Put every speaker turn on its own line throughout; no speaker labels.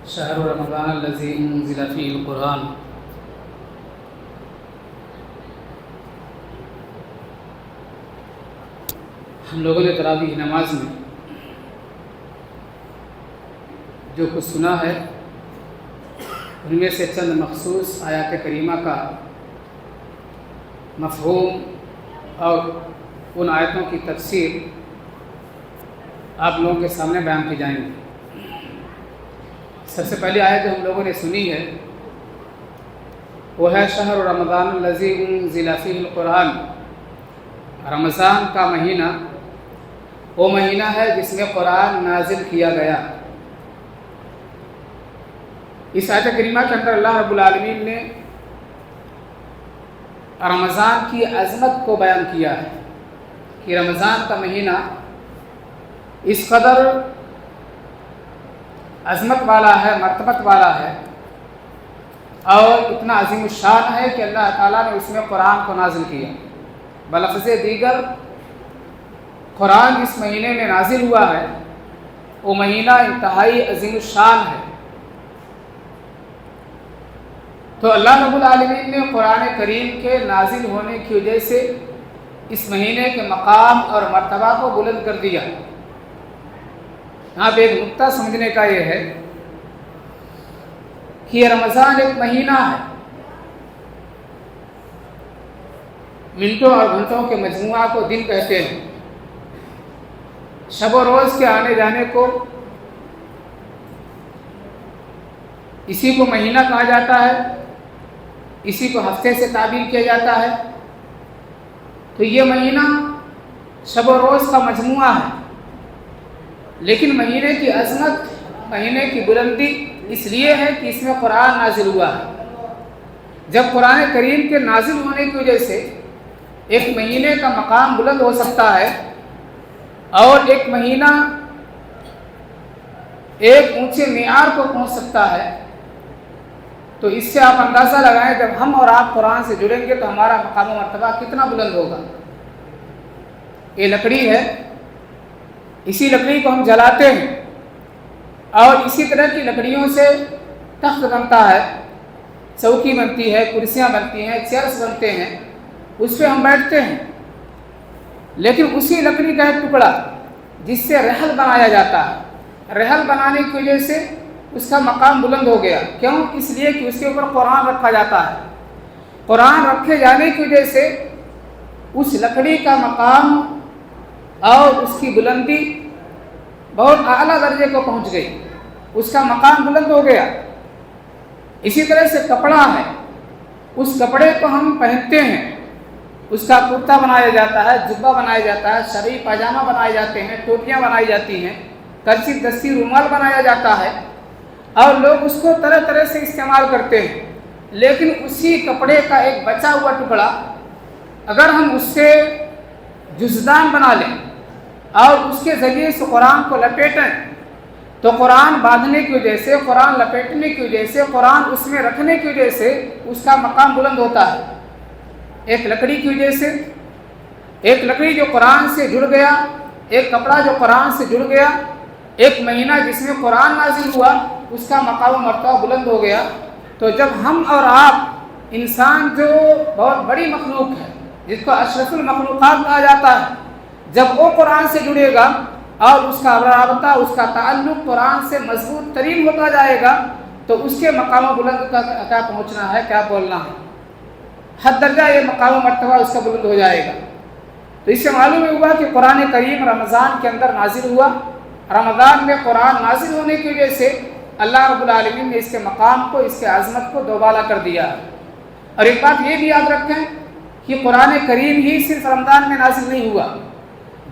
شهر رمضان الذي انزل فيه القرآن۔ ہم لوگوں نے تراویح نماز میں جو کچھ سنا ہے ان میں سے چند مخصوص آیات کریمہ کا مفہوم اور ان آیتوں کی تفسیر آپ لوگوں کے سامنے بیان کی جائیں گی۔ سب سے پہلی آیت جو ہم لوگوں نے سنی ہے وہ ہے شہر رمضان الذی انزل فیہ القرآن۔ رمضان کا مہینہ وہ مہینہ ہے جس میں قرآن نازل کیا گیا۔ اس آیت کریمہ کے اندر اللہ رب العالمین نے رمضان کی عظمت کو بیان کیا ہے کہ رمضان کا مہینہ اس قدر عظمت والا ہے، مرتبت والا ہے اور اتنا عظیم الشان ہے کہ اللہ تعالیٰ نے اس میں قرآن کو نازل کیا۔ بلفظ دیگر قرآن اس مہینے میں نازل ہوا ہے وہ مہینہ انتہائی عظیم الشان ہے۔ تو اللہ رب العالمین نے قرآن کریم کے نازل ہونے کی وجہ سے اس مہینے کے مقام اور مرتبہ کو بلند کر دیا۔ یہاں پہ ایک نقطہ سمجھنے کا یہ ہے کہ یہ رمضان ایک مہینہ ہے، منٹوں اور گھنٹوں کے مجموعہ کو دن کہتے ہیں۔ شب و روز کے آنے جانے کو اسی کو مہینہ کہا جاتا ہے، اسی کو ہفتے سے تعبیر کیا جاتا ہے۔ تو یہ مہینہ شب و روز کا مجموعہ ہے، لیکن مہینے کی عظمت، مہینے کی بلندی اس لیے ہے کہ اس میں قرآن نازل ہوا ہے۔ جب قرآن کریم کے نازل ہونے کی وجہ سے ایک مہینے کا مقام بلند ہو سکتا ہے اور ایک مہینہ ایک اونچے معیار کو پہنچ سکتا ہے، تو اس سے آپ اندازہ لگائیں جب ہم اور آپ قرآن سے جڑیں گے تو ہمارا مقام و مرتبہ کتنا بلند ہوگا۔ یہ لکڑی ہے، اسی لکڑی کو ہم جلاتے ہیں اور اسی طرح کی لکڑیوں سے تخت بنتا ہے، چوکی بنتی ہے، کرسیاں بنتی ہیں، چیئرز بنتے ہیں، اس پہ ہم بیٹھتے ہیں۔ لیکن اسی لکڑی کا ایک ٹکڑا جس سے رحل بنایا جاتا ہے، رحل بنانے کی وجہ سے اس کا مقام بلند ہو گیا۔ کیوں؟ اس لیے کہ اس کے اوپر قرآن رکھا جاتا ہے۔ قرآن رکھے جانے کی وجہ سے اس لکڑی کا مقام اور اس کی بلندی بہت اعلیٰ درجے کو پہنچ گئی، اس کا مقام بلند ہو گیا۔ اسی طرح سے کپڑا ہے، اس کپڑے کو ہم پہنتے ہیں، اس کا کرتا بنایا جاتا ہے، جبہ بنایا جاتا ہے، شرعی پاجامہ بنائے جاتے ہیں، ٹوپیاں بنائی جاتی ہیں، کرچی دستی رومال بنایا جاتا ہے اور لوگ اس کو طرح طرح سے استعمال کرتے ہیں۔ لیکن اسی کپڑے کا ایک بچا ہوا ٹکڑا اگر ہم اس سے جزدان بنا لیں اور اس کے ذریعے سے قرآن کو لپیٹیں تو قرآن باندھنے کی وجہ سے، قرآن لپیٹنے کی وجہ سے، قرآن اس میں رکھنے کی وجہ سے اس کا مقام بلند ہوتا ہے۔ ایک لکڑی کی وجہ سے، ایک لکڑی جو قرآن سے جڑ گیا، ایک کپڑا جو قرآن سے جڑ گیا، ایک مہینہ جس میں قرآن نازل ہوا، اس کا مقام و مرتبہ بلند ہو گیا۔ تو جب ہم اور آپ، انسان جو بہت بڑی مخلوق ہے جس کو اشرف المخلوقات کہا جاتا ہے، جب وہ قرآن سے جڑے گا اور اس کا رابطہ، اس کا تعلق قرآن سے مضبوط ترین ہوتا جائے گا تو اس کے مقام و بلند کا کیا پہنچنا ہے، کیا بولنا ہے، حد درجہ یہ مقام و مرتبہ اس کا بلند ہو جائے گا۔ تو اس سے معلوم ہوا کہ قرآن کریم رمضان کے اندر نازل ہوا۔ رمضان میں قرآن نازل ہونے کی وجہ سے اللہ رب العالمین نے اس کے مقام کو، اس کے عظمت کو دوبالا کر دیا۔ اور ایک بات یہ بھی یاد رکھیں کہ قرآن کریم ہی صرف رمضان میں نازل نہیں ہوا،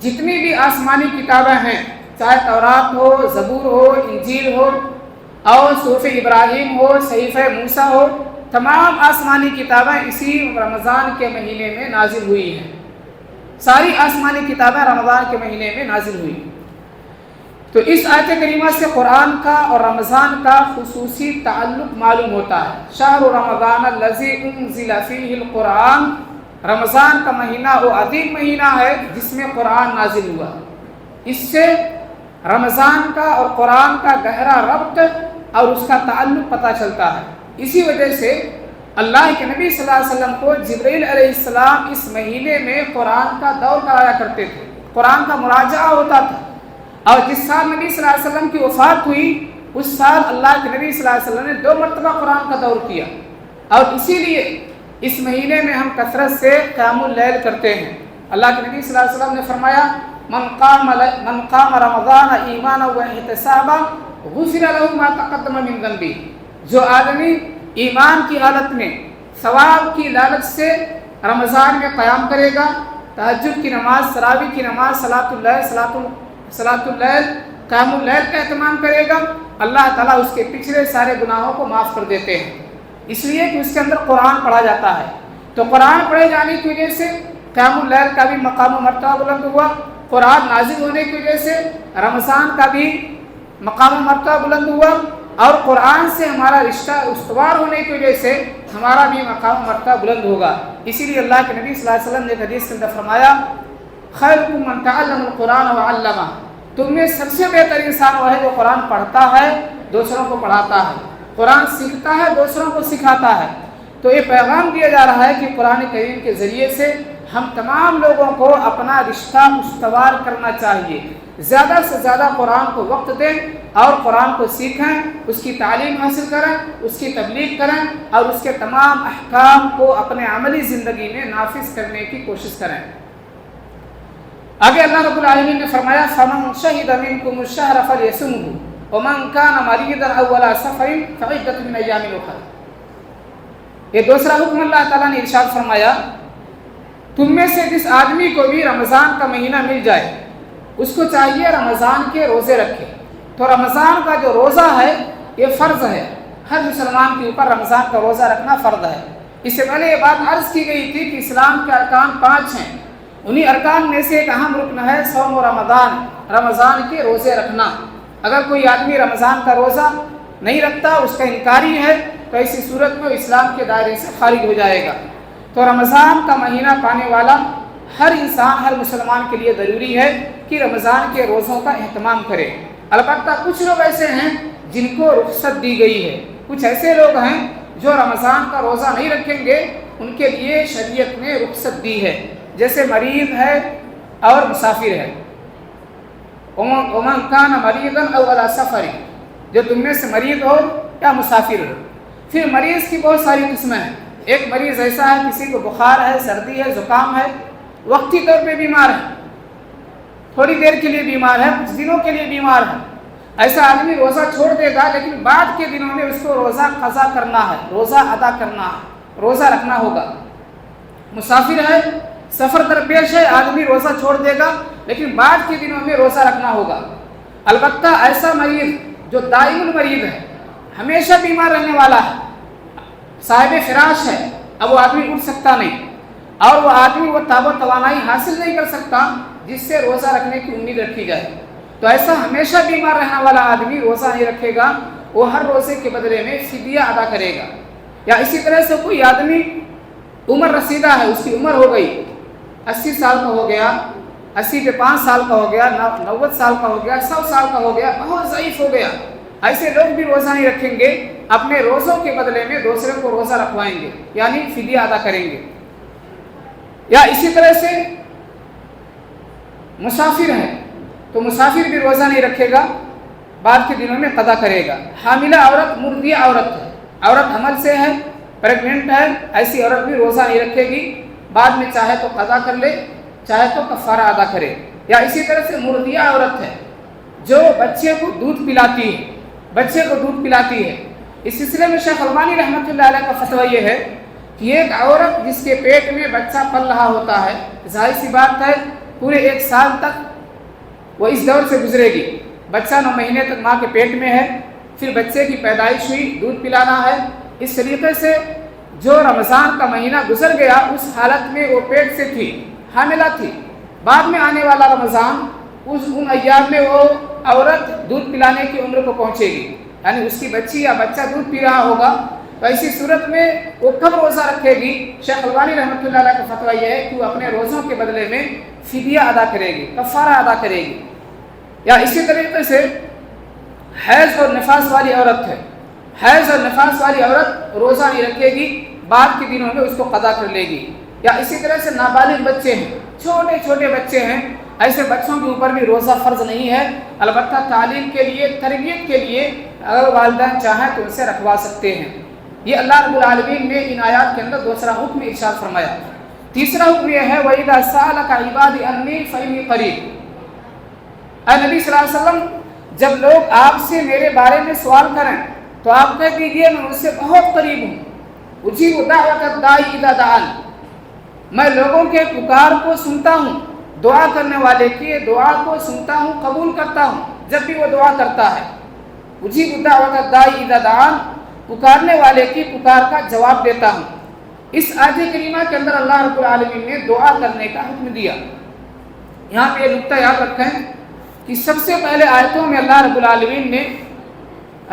جتنی بھی آسمانی کتابیں ہیں، چاہے تورات ہو، زبور ہو، انجیل ہو اور صحف ابراہیم ہو، صحیفہ موسیٰ ہو، تمام آسمانی کتابیں اسی رمضان کے مہینے میں نازل ہوئی ہیں۔ ساری آسمانی کتابیں رمضان کے مہینے میں نازل ہوئی۔ تو اس آیت کریمہ سے قرآن کا اور رمضان کا خصوصی تعلق معلوم ہوتا ہے۔ شہر رمضان الذی انزل فیہ القرآن، رمضان کا مہینہ وہ عظیم مہینہ ہے جس میں قرآن نازل ہوا۔ اس سے رمضان کا اور قرآن کا گہرا ربط اور اس کا تعلق پتہ چلتا ہے۔ اسی وجہ سے اللہ کے نبی صلی اللہ علیہ وسلم کو جبرائیل علیہ السلام اس مہینے میں قرآن کا دور کرایا کرتے تھے، قرآن کا مراجعہ ہوتا تھا۔ اور جس سال نبی صلی اللہ علیہ وسلم کی وفات ہوئی اس سال اللہ کے نبی صلی اللہ علیہ وسلم نے 2 مرتبہ قرآن کا دور کیا، اور اسی لیے اس مہینے میں ہم کثرت سے قیام اللیل کرتے ہیں۔ اللہ کے نبی صلی اللہ علیہ وسلم نے فرمایا من قام رمضان ایمانا و احتسابا غفر له ما تقدم من ذنبه، جو آدمی ایمان کی حالت میں ثواب کی لالچ سے رمضان میں قیام کرے گا، تہجد کی نماز، تراویح کی نماز، صلاۃ اللیل، قیام اللیل کا اہتمام کرے گا، اللہ تعالیٰ اس کے پچھلے سارے گناہوں کو معاف کر دیتے ہیں، اس لیے کہ اس کے اندر قرآن پڑھا جاتا ہے۔ تو قرآن پڑھے جانے کی وجہ سے قیام اللیل کا بھی مقام و مرتبہ بلند ہوا، قرآن نازل ہونے کی وجہ سے رمضان کا بھی مقام و مرتبہ بلند ہوا، اور قرآن سے ہمارا رشتہ استوار ہونے کی وجہ سے ہمارا بھی مقام و مرتبہ بلند ہوگا۔ اسی لیے اللہ کے نبی صلی اللہ علیہ وسلم نے ایک حدیث کے اندر فرمایا خیرکم من تعلم القرآن وعلمہ، تم میں سب سے بہتر انسان وہ ہے جو قرآن پڑھتا ہے، دوسروں کو پڑھاتا ہے، قرآن سیکھتا ہے، دوسروں کو سکھاتا ہے۔ تو یہ پیغام دیا جا رہا ہے کہ قرآن کریم کے ذریعے سے ہم تمام لوگوں کو اپنا رشتہ استوار کرنا چاہیے، زیادہ سے زیادہ قرآن کو وقت دیں اور قرآن کو سیکھیں، اس کی تعلیم حاصل کریں، اس کی تبلیغ کریں اور اس کے تمام احکام کو اپنے عملی زندگی میں نافذ کرنے کی کوشش کریں۔ آگے اللہ رب العالمین نے فرمایا فَمَنْ شَهِدَ مِنْكُمُ الشَّهْرَ فَلْيَصُمْهُ وَمَنْ كَانَ مَرِيضًا أَوْ عَلَىٰ سَفَرٍ فَعِدَّةٌ مِنْ أَيَّامٍ أُخَرَ۔ یہ دوسرا حکم اللہ تعالیٰ نے ارشاد فرمایا تم میں سے جس آدمی کو بھی رمضان کا مہینہ مل جائے اس کو چاہیے رمضان کے روزے رکھے۔ تو رمضان کا جو روزہ ہے یہ فرض ہے، ہر مسلمان کے اوپر رمضان کا روزہ رکھنا فرض ہے۔ اس سے پہلے یہ بات عرض کی گئی تھی کہ اسلام کے ارکان 5 ہیں، انہی ارکان میں سے ایک اہم رکن ہے صوم رمضان، رمضان کے روزے رکھنا۔ اگر کوئی آدمی رمضان کا روزہ نہیں رکھتا، اس کا انکاری ہے، تو ایسی صورت میں اسلام کے دائرے سے خارج ہو جائے گا۔ تو رمضان کا مہینہ پانے والا ہر انسان، ہر مسلمان کے لیے ضروری ہے کہ رمضان کے روزوں کا اہتمام کرے۔ البتہ کچھ لوگ ایسے ہیں جن کو رخصت دی گئی ہے، کچھ ایسے لوگ ہیں جو رمضان کا روزہ نہیں رکھیں گے، ان کے لیے شریعت نے رخصت دی ہے، جیسے مریض ہے اور مسافر ہے۔ وَمَنْ كَانَ مَرِيضًا أَوْ عَلَىٰ سَفَرٍ، جو تم میں سے مریض ہو یا مسافر ہو۔ پھر مریض کی بہت ساری قسمیں ہیں۔ ایک مریض ایسا ہے کسی کو بخار ہے، سردی ہے، زکام ہے، وقتی طور پہ بیمار ہے، تھوڑی دیر کے لیے بیمار ہے، کچھ دنوں کے لیے بیمار ہے، ایسا آدمی روزہ چھوڑ دے گا، لیکن بعد کے دنوں میں اس کو روزہ قضا کرنا ہے، روزہ ادا کرنا ہے، روزہ رکھنا ہوگا۔ مسافر ہے، سفر درپیش ہے، آدمی روزہ چھوڑ دے گا لیکن بعد کے دنوں میں روزہ رکھنا ہوگا۔ البتہ ایسا مریض جو دائم المریض ہے، ہمیشہ بیمار رہنے والا ہے، صاحب فراش ہے، اب وہ آدمی اٹھ سکتا نہیں، اور وہ آدمی وہ تاب و توانائی حاصل نہیں کر سکتا جس سے روزہ رکھنے کی امید رکھی جائے، تو ایسا ہمیشہ بیمار رہنے والا آدمی روزہ نہیں رکھے گا، وہ ہر روزے کے بدلے میں فدیہ ادا کرے گا۔ یا اسی طرح سے کوئی آدمی عمر رسیدہ ہے، اس کی عمر ہو گئی، 80 سال کا ہو گیا، 80 پہ 5 سال کا ہو گیا، 90 سال کا ہو گیا، 100 سال کا ہو گیا، بہت ضعیف ہو گیا، ایسے لوگ بھی روزہ نہیں رکھیں گے، اپنے روزوں کے بدلے میں دوسرے کو روزہ رکھوائیں گے، یعنی فدیہ ادا کریں گے۔ یا اسی طرح سے مسافر ہے تو مسافر بھی روزہ نہیں رکھے گا، بعد کے دنوں میں قضا کرے گا۔ حاملہ عورت، مرضیہ عورت ہے، عورت حمل سے ہے، پریگننٹ ہے، ایسی عورت بھی روزہ نہیں رکھے گی، بعد میں چاہے تو قضا کر لے، چاہے تو کفارہ ادا کرے۔ یا اسی طرح سے مرضیہ عورت ہے جو بچے کو دودھ پلاتی ہے، بچے کو دودھ پلاتی ہے۔ اس سلسلے میں شیخ البانی رحمۃ اللہ علیہ کا فتویٰ یہ ہے کہ ایک عورت جس کے پیٹ میں بچہ پل رہا ہوتا ہے، ظاہر سی بات ہے پورے 1 سال تک وہ اس دور سے گزرے گی، بچہ 9 مہینے تک ماں کے پیٹ میں ہے، پھر بچے کی پیدائش ہوئی، دودھ پلانا ہے۔ اس طریقے سے جو رمضان کا مہینہ گزر گیا اس حالت میں وہ پیٹ سے تھی، حاملہ تھی، بعد میں آنے والا رمضان ان ایام میں وہ عورت دودھ پلانے کی عمر کو پہنچے گی، یعنی اس کی بچی یا بچہ دودھ پی رہا ہوگا، تو ایسی صورت میں وہ کب روزہ رکھے گی؟ شیخ البانی رحمۃ اللہ علیہ کا فتویٰ یہ ہے کہ وہ اپنے روزوں کے بدلے میں فدیہ ادا کرے گی، کفارہ ادا کرے گی۔ یا اسی طریقے سے حیض اور نفاس والی عورت ہے، حیض اور نفاس والی عورت روزہ نہیں رکھے گی، بعد کے دنوں میں اس کو قضا کر لے گی۔ یا اسی طرح سے نابالغ بچے ہیں، چھوٹے چھوٹے بچے ہیں، ایسے بچوں کے اوپر بھی روزہ فرض نہیں ہے، البتہ تعلیم کے لیے، تربیت کے لیے اگر والدین چاہیں تو اسے رکھوا سکتے ہیں۔ یہ اللہ رب العالمین نے ان آیات کے اندر دوسرا حکم ارشاد فرمایا۔ تیسرا حکم یہ ہے وَإِذَا سَأَلَكَ عِبَادِي عَنِّي فَإِنِّي قَرِيبٌ۔ اے نبی صلی اللہ علیہ وسلم، جب لوگ آپ سے میرے بارے میں سوال کریں تو آپ کہہ دیجیے میں ان سے بہت قریب ہوں۔ اجیب دعوت الداعی اذا دعان، میں لوگوں کے پکار کو سنتا ہوں، دعا کرنے والے کی دعا کو سنتا ہوں، قبول کرتا ہوں جب بھی وہ دعا کرتا ہے۔ اجیب دعوت الداعی اذا دعان، پکارنے والے کی پکار کا جواب دیتا ہوں۔ اس آیت کریمہ کے اندر اللہ رب العالمین نے دعا کرنے کا حکم دیا۔ یہاں پہ یہ نقطہ یاد رکھیں کہ سب سے پہلے آیتوں میں اللہ رب العالمین نے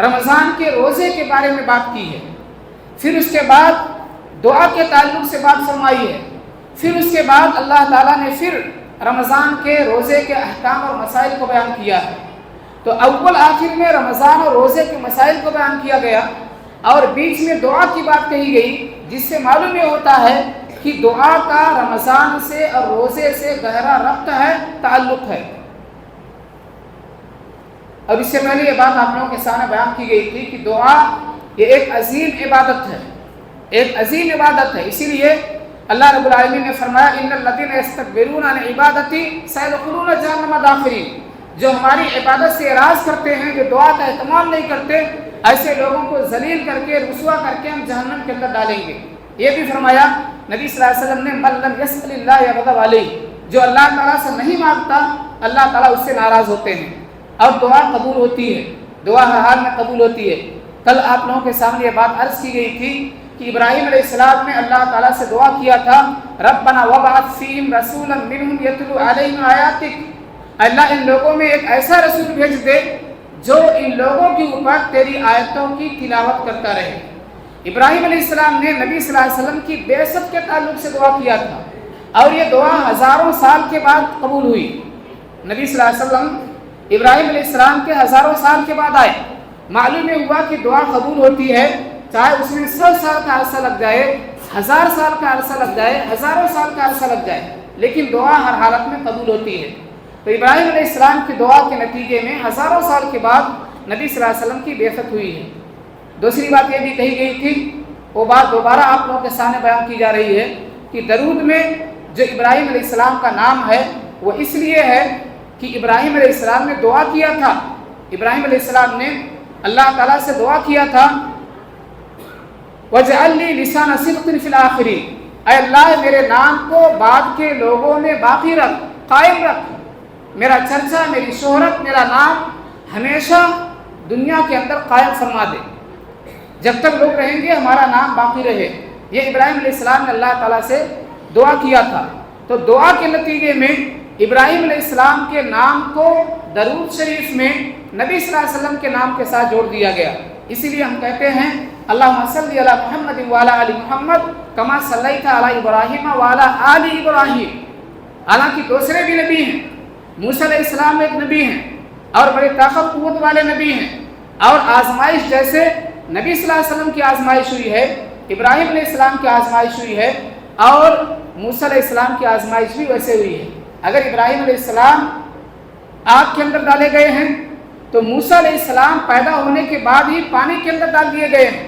رمضان کے روزے کے بارے میں بات کی ہے، پھر اس کے بعد دعا کے تعلق سے بات فرمائی ہے، پھر اس کے بعد اللہ تعالیٰ نے پھر رمضان کے روزے کے احکام اور مسائل کو بیان کیا ہے۔ تو اول آخر میں رمضان اور روزے کے مسائل کو بیان کیا گیا اور بیچ میں دعا کی بات کہی گئی، جس سے معلوم یہ ہوتا ہے کہ دعا کا رمضان سے اور روزے سے گہرا ربط ہے، تعلق ہے۔ اور اس سے پہلے یہ بات آپ لوگوں کے سامنے بیان کی گئی تھی کہ دعا یہ ایک عظیم عبادت ہے، ایک عظیم عبادت ہے۔ اسی لیے اللہ رب العالمین نے فرمایا ان الذین یستکبرون عن عبادتی سیدخلون جہنم داخرین، جو ہماری عبادت سے اعراض کرتے ہیں، جو دعا کا اہتمام نہیں کرتے، ایسے لوگوں کو ذلیل کر کے، رسوا کر کے ہم جہنم کے اندر ڈالیں گے۔ یہ بھی فرمایا نبی صلی اللہ علیہ وسلم نے من لم یسأل اللہ یغضب علیہ، جو اللہ تعالیٰ سے نہیں مانگتا اللہ تعالیٰ اس سے ناراض ہوتے ہیں۔ اور دعا قبول ہوتی ہے، دعا ہر حال میں قبول ہوتی ہے۔ کل آپ لوگوں کے سامنے یہ بات عرض کی گئی تھی کہ ابراہیم علیہ السلام نے اللہ تعالیٰ سے دعا کیا تھا ربنا وابعث فیہم رسولا منہم یتلو علیہم آیاتک، اللہ ان لوگوں میں ایک ایسا رسول بھیج دے جو ان لوگوں کے اوپر تیری آیتوں کی تلاوت کرتا رہے۔ ابراہیم علیہ السلام نے نبی صلی اللہ علیہ وسلم کی بعثت کے تعلق سے دعا کیا تھا اور یہ دعا ہزاروں سال کے بعد قبول ہوئی۔ نبی صلی اللہ علیہ وسلم ابراہیم علیہ السلام کے ہزاروں سال کے بعد آئے، معلوم یہ ہوا کہ دعا قبول ہوتی ہے چاہے اس میں 100 سال کا عرصہ لگ جائے، 1000 سال کا عرصہ لگ جائے، ہزاروں سال کا عرصہ لگ جائے، لیکن دعا ہر حالت میں قبول ہوتی ہے۔ تو ابراہیم علیہ السلام کی دعا کے نتیجے میں ہزاروں سال کے بعد نبی صلی اللہ علیہ وسلم کی بعثت ہوئی ہے۔ دوسری بات یہ بھی کہی گئی تھی، وہ بات دوبارہ آپ لوگوں کے سامنے بیان کی جا رہی ہے کہ درود میں جو ابراہیم علیہ السلام کا نام ہے وہ اس لیے ہے کہ ابراہیم علیہ السلام نے دعا کیا تھا، ابراہیم علیہ السلام نے اللہ تعالیٰ سے دعا کیا تھا وَجْعَلْ لِي لِسَانَ صِدْقٍ فِي الْآخِرِينَ، اے اللہ میرے نام کو بعد کے لوگوں میں باقی رکھ، قائم رکھ، میرا چرچا، میری شہرت، میرا نام ہمیشہ دنیا کے اندر قائم فرما دے، جب تک لوگ رہیں گے ہمارا نام باقی رہے۔ یہ ابراہیم علیہ السلام نے اللہ تعالیٰ سے دعا کیا تھا۔ تو دعا کے نتیجے میں ابراہیم علیہ السلام کے نام کو درود شریف میں نبی صلی اللہ علیہ وسلم کے نام کے ساتھ جوڑ دیا گیا۔ اسی لیے ہم کہتے ہیں اللہم صلی علی محمد وعلی آل محمد کما صلیت علی ابراہیم وعلی آل ابراہیم۔ حالانکہ دوسرے بھی نبی ہیں، موسیٰ علیہ السلام ایک نبی ہیں اور بڑے طاقت قوت والے نبی ہیں، اور آزمائش جیسے نبی صلی اللہ علیہ وسلم کی آزمائش ہوئی ہے، ابراہیم علیہ السلام کی آزمائش ہوئی ہے، اور موسیٰ علیہ السلام کی آزمائش بھی ویسے ہوئی ہے۔ اگر ابراہیم علیہ السلام آگ کے اندر ڈالے گئے ہیں تو موسیٰ علیہ السلام پیدا ہونے کے بعد ہی پانی کے اندر ڈال دیے گئے ہیں،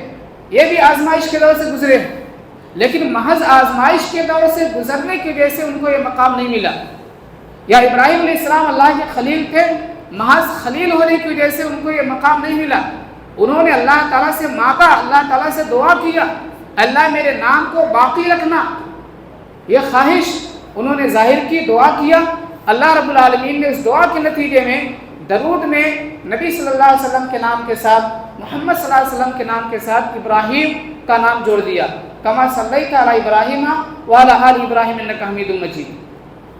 یہ بھی آزمائش کے دور سے گزرے ہیں، لیکن محض آزمائش کے دور سے گزرنے کی وجہ سے ان کو یہ مقام نہیں ملا۔ یا ابراہیم علیہ السلام اللہ کے خلیل تھے، محض خلیل ہونے کی وجہ سے ان کو یہ مقام نہیں ملا، انہوں نے اللہ تعالیٰ سے مانگا، اللہ تعالیٰ سے دعا کیا اللہ میرے نام کو باقی رکھنا، یہ خواہش انہوں نے ظاہر کی، دعا کیا۔ اللہ رب العالمین نے اس دعا کے نتیجے میں درود میں نبی صلی اللہ علیہ وسلم کے نام کے ساتھ، محمد صلی اللہ علیہ وسلم کے نام کے ساتھ ابراہیم کا نام جوڑ دیا، کما صلیت علی ابراہیم وعلی آل ابراہیم انک حمید مجید۔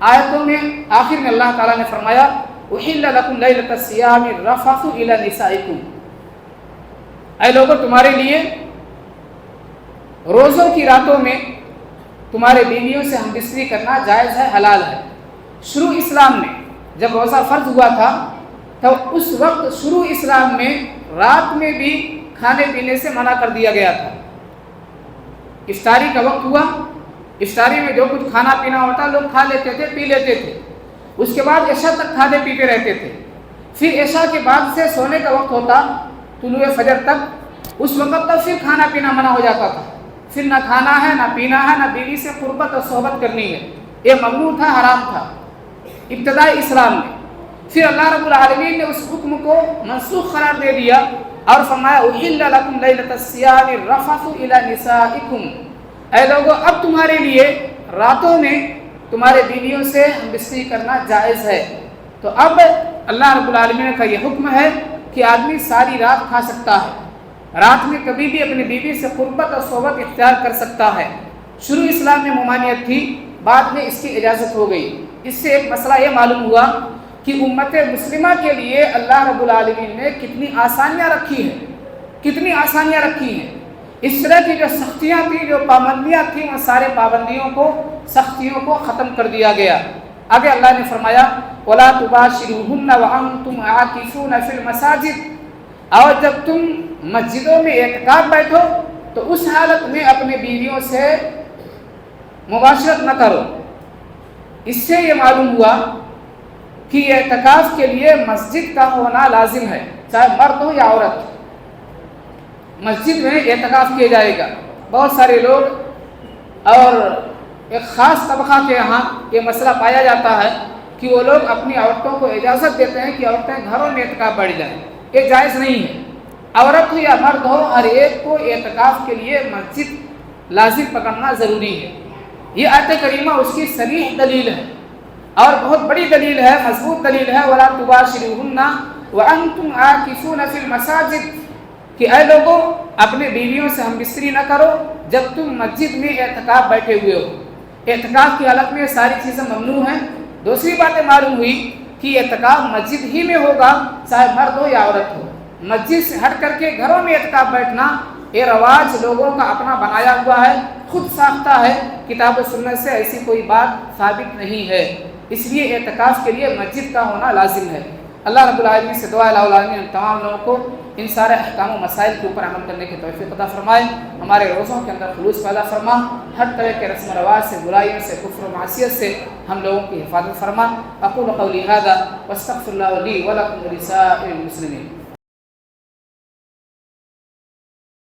آیتوں میں آخر میں اللہ تعالیٰ نے فرمایا احل لکم لیلۃ الصیام الرفث الی نسائکم، اے لوگوں تمہارے لیے روزوں کی راتوں میں تمہارے بیویوں سے ہم بستری کرنا جائز ہے، حلال ہے۔ شروع اسلام میں جب روزہ فرض ہوا تھا تو اس وقت شروع اسلام میں رات میں بھی کھانے پینے سے منع کر دیا گیا تھا۔ افطاری کا وقت ہوا، افطاری میں جو کچھ کھانا پینا ہوتا لوگ کھا لیتے تھے، پی لیتے تھے، اس کے بعد عشاء تک کھاتے پیتے رہتے تھے۔ پھر عشاء کے بعد سے سونے کا وقت ہوتا طلوع فجر تک، اس وقت تک پھر کھانا پینا منع ہو جاتا تھا، پھر نہ کھانا ہے، نہ پینا ہے، نہ بیوی سے قربت اور صحبت کرنی ہے، یہ ممنوع تھا، حرام تھا ابتدائی اسلام میں۔ پھر اللہ رب العالمین نے اس حکم کو منسوخ قرار دے دیا اور فرمایا احل لکم لیلۃ الصیام الرفث الی نسائکم، اے لوگو اب تمہارے لیے راتوں میں تمہارے بیویوں سے ہم بستری کرنا جائز ہے۔ تو اب اللہ رب العالمین کا یہ حکم ہے کہ آدمی ساری رات کھا سکتا ہے، رات میں کبھی بھی اپنی بیوی سے قربت اور صحبت اختیار کر سکتا ہے۔ شروع اسلام میں ممانعت تھی، بعد میں اس کی اجازت ہو گئی۔ اس سے ایک مسئلہ یہ معلوم ہوا کہ امت مسلمہ کے لیے اللہ رب العالمین نے کتنی آسانیاں رکھی ہیں، کتنی آسانیاں رکھی ہیں۔ اس طرح کی جو سختیاں تھیں، جو پابندیاں تھیں، ان سارے پابندیوں کو، سختیوں کو ختم کر دیا گیا۔ آگے اللہ نے فرمایا وَلَا تُبَاشِرُوهُنَّ وَأَنْتُمْ عَاكِفُونَ فِي الْمَسَاجِدِ، اور جب تم مسجدوں میں اعتکاف بیٹھو تو اس حالت میں اپنے بیویوں سے مباشرت نہ کرو۔ اس سے یہ معلوم ہوا کہ اعتکاف کے لیے مسجد کا ہونا لازم ہے، چاہے مرد ہو یا عورت، مسجد میں اعتکاف کیا جائے گا۔ بہت سارے لوگ اور ایک خاص طبقہ کے یہاں یہ مسئلہ پایا جاتا ہے کہ وہ لوگ اپنی عورتوں کو اجازت دیتے ہیں کہ عورتیں گھروں میں اعتکاف بیٹھ جائیں، یہ جائز نہیں ہے۔ عورت ہو یا مرد ہو، ہر ایک کو اعتکاف کے لیے مسجد لازم پکڑنا ضروری ہے۔ یہ آیت کریمہ اس کی صریح دلیل ہے اور بہت بڑی دلیل ہے، مضبوط دلیل ہے۔ وَلَا تُبَاشِرُوهُنَّ وَأَنْتُمْ عَاكِفُونَ فِي الْمَسَاجِدِ، کہ اے لوگوں اپنے بیویوں سے ہم بستری نہ کرو جب تم مسجد میں اعتکاف بیٹھے ہوئے ہو۔ اعتکاف کی حالت میں ساری چیزیں ممنوع ہیں۔ دوسری باتیں معلوم ہوئی کہ اعتکاف مسجد ہی میں ہوگا، چاہے مرد ہو یا عورت ہو۔ مسجد سے ہٹ کر کے گھروں میں اعتکاف بیٹھنا یہ رواج لوگوں کا اپنا بنایا ہوا ہے، خود ساختہ ہے، کتاب و سنت سے ایسی کوئی بات ثابت نہیں ہے۔ اس لیے اعتکاف کے لیے مسجد کا ہونا لازم ہے۔ اللہ رب العالمین سے دعا ہے اللہ العالمین تمام لوگوں کو ان سارے احکام و مسائل کے اوپر عمل کرنے کی توفیق عطا فرمائے، ہمارے روزوں کے اندر خلوص پیدا فرما، ہر طرح کے رسم و رواج سے، برائیوں سے، کفر و معصیت سے ہم لوگوں کی حفاظت فرما۔ اقول قولی ھذا واستغفر اللہ لی ولکم ولسائر المسلمین۔